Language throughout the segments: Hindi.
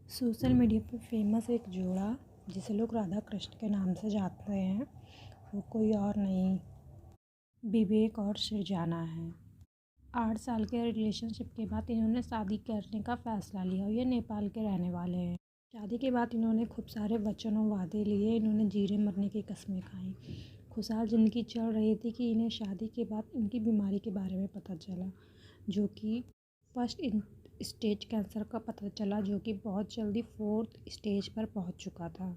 सोशल मीडिया पर फेमस एक जोड़ा जिसे लोग राधा कृष्ण के नाम से जानते हैं, वो कोई और नहीं, विवेक और सृजाना है। 8 साल के रिलेशनशिप के बाद इन्होंने शादी करने का फ़ैसला लिया और ये नेपाल के रहने वाले हैं। शादी के बाद इन्होंने खूब सारे वचन और वादे लिए, इन्होंने जीने मरने की कस्में खाई। खुशहाल ज़िंदगी चल रही थी कि इन्हें शादी के बाद इनकी बीमारी के बारे में पता चला, जो कि फर्स्ट स्टेज कैंसर का पता चला, जो कि बहुत जल्दी 4th स्टेज पर पहुंच चुका था।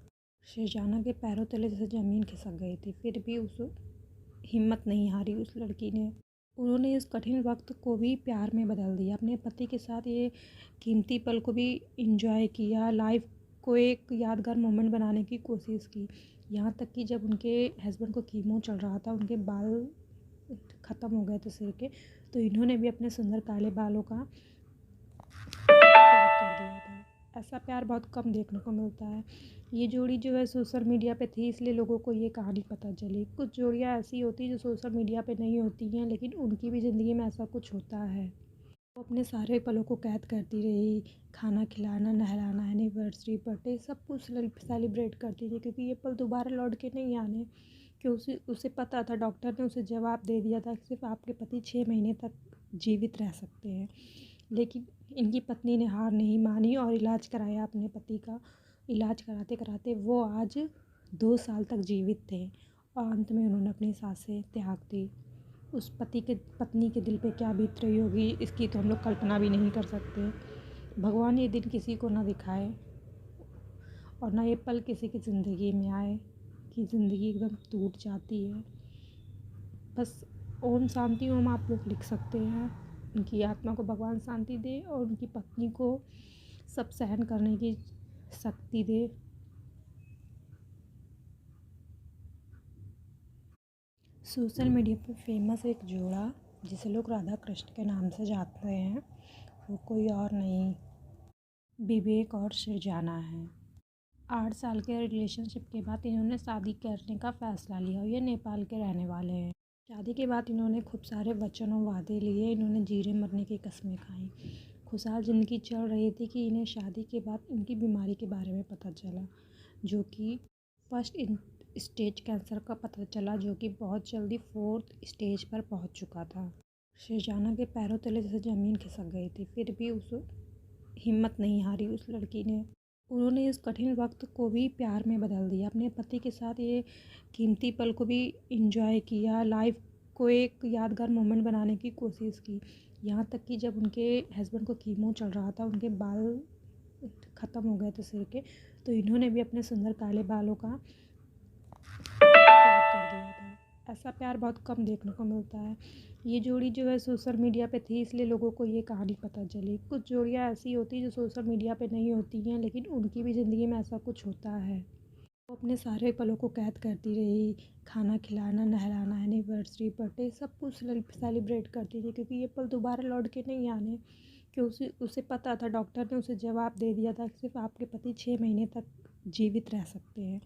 सृजाना के पैरों तले जैसे ज़मीन खिसक गई थी, फिर भी उस हिम्मत नहीं हारी उस लड़की ने। उन्होंने इस कठिन वक्त को भी प्यार में बदल दिया, अपने पति के साथ ये कीमती पल को भी इंजॉय किया, लाइफ को एक यादगार मोमेंट बनाने की कोशिश की। यहाँ तक कि जब उनके हस्बैंड को कीमो चल रहा था, उनके बाल ख़त्म हो गए थे सिर के, तो इन्होंने भी अपने सुंदर काले बालों का त्याग कर दिया था। ऐसा प्यार बहुत कम देखने को मिलता है। ये जोड़ी जो है सोशल मीडिया पे थी, इसलिए लोगों को ये कहानी पता चली। कुछ जोड़ियाँ ऐसी होती हैं जो सोशल मीडिया पे नहीं होती हैं, लेकिन उनकी भी ज़िंदगी में ऐसा कुछ होता है। वो अपने सारे पलों को कैद करती रही, खाना खिलाना, नहलाना, एनिवर्सरी, बर्थडे सब कुछ सेलिब्रेट करती थी, क्योंकि ये पल दोबारा लौट के नहीं आने। कि उसे पता था, डॉक्टर ने उसे जवाब दे दिया था कि सिर्फ आपके पति 6 महीने तक जीवित रह सकते हैं। लेकिन इनकी पत्नी ने हार नहीं मानी और इलाज कराया अपने पति का। इलाज कराते कराते वो आज 2 साल तक जीवित थे और अंत में उन्होंने अपनी सांसें त्याग दी। उस पत्नी के दिल पे क्या बीत रही होगी, इसकी तो हम लोग कल्पना भी नहीं कर सकते। भगवान ये दिन किसी को ना दिखाए और ना ये पल किसी की ज़िंदगी में आए कि ज़िंदगी एकदम टूट जाती है। बस ओम शांति ओम आप लोग लिख सकते हैं। उनकी आत्मा को भगवान शांति दे और उनकी पत्नी को सब सहन करने की शक्ति दे। सोशल मीडिया पर फेमस एक जोड़ा जिसे लोग राधा कृष्ण के नाम से जानते हैं, वो कोई और नहीं, विवेक और सृजाना है। 8 साल के रिलेशनशिप के बाद इन्होंने शादी करने का फ़ैसला लिया और ये नेपाल के रहने वाले हैं। शादी के बाद इन्होंने खूब सारे वचन और वादे लिए, इन्होंने जीने मरने की कस्में खाई। खुशहाल ज़िंदगी चल रही थी कि इन्हें शादी के बाद इनकी बीमारी के बारे में पता चला, जो कि फर्स्ट स्टेज कैंसर का पता चला, जो कि बहुत जल्दी 4th स्टेज पर पहुंच चुका था। सृजाना के पैरों तले जैसे ज़मीन खिसक गई थी, फिर भी उस हिम्मत नहीं हारी उस लड़की ने। उन्होंने इस कठिन वक्त को भी प्यार में बदल दिया, अपने पति के साथ ये कीमती पल को भी इंजॉय किया, लाइफ को एक यादगार मोमेंट बनाने की कोशिश की। यहाँ तक कि जब उनके हस्बैंड को कीमो चल रहा था, उनके बाल ख़त्म हो गए थे सिर के, तो इन्होंने भी अपने सुंदर काले बालों का त्याग कर दिया था। ऐसा प्यार बहुत कम देखने को मिलता है। ये जोड़ी जो है सोशल मीडिया पे थी, इसलिए लोगों को ये कहानी पता चली। कुछ जोड़ियाँ ऐसी होती हैं जो सोशल मीडिया पे नहीं होती हैं, लेकिन उनकी भी ज़िंदगी में ऐसा कुछ होता है। वो अपने सारे पलों को कैद करती रही, खाना खिलाना, नहलाना, एनिवर्सरी, बर्थडे सब कुछ सेलिब्रेट करती थी, क्योंकि ये पल दोबारा लौट के नहीं आने। कि उसे पता था, डॉक्टर ने उसे जवाब दे दिया था कि सिर्फ आपके पति 6 महीने तक जीवित रह सकते हैं।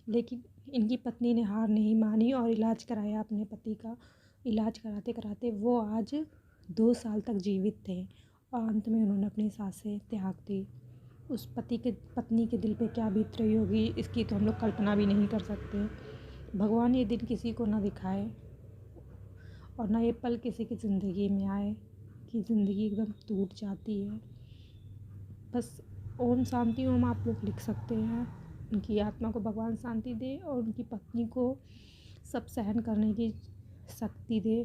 लेकिन इनकी पत्नी ने हार नहीं मानी और इलाज कराया अपने पति का। इलाज कराते कराते वो आज 2 साल तक जीवित थे और अंत में उन्होंने अपनी सांसें त्याग दी। उस पत्नी के दिल पे क्या बीत रही होगी, इसकी तो हम लोग कल्पना भी नहीं कर सकते। भगवान ये दिन किसी को ना दिखाए और ना ये पल किसी की ज़िंदगी में आए कि ज़िंदगी एकदम टूट जाती है। बस ओम शांति ओम आप लोग लिख सकते हैं। उनकी आत्मा को भगवान शांति दे और उनकी पत्नी को सब सहन करने की शक्ति दे।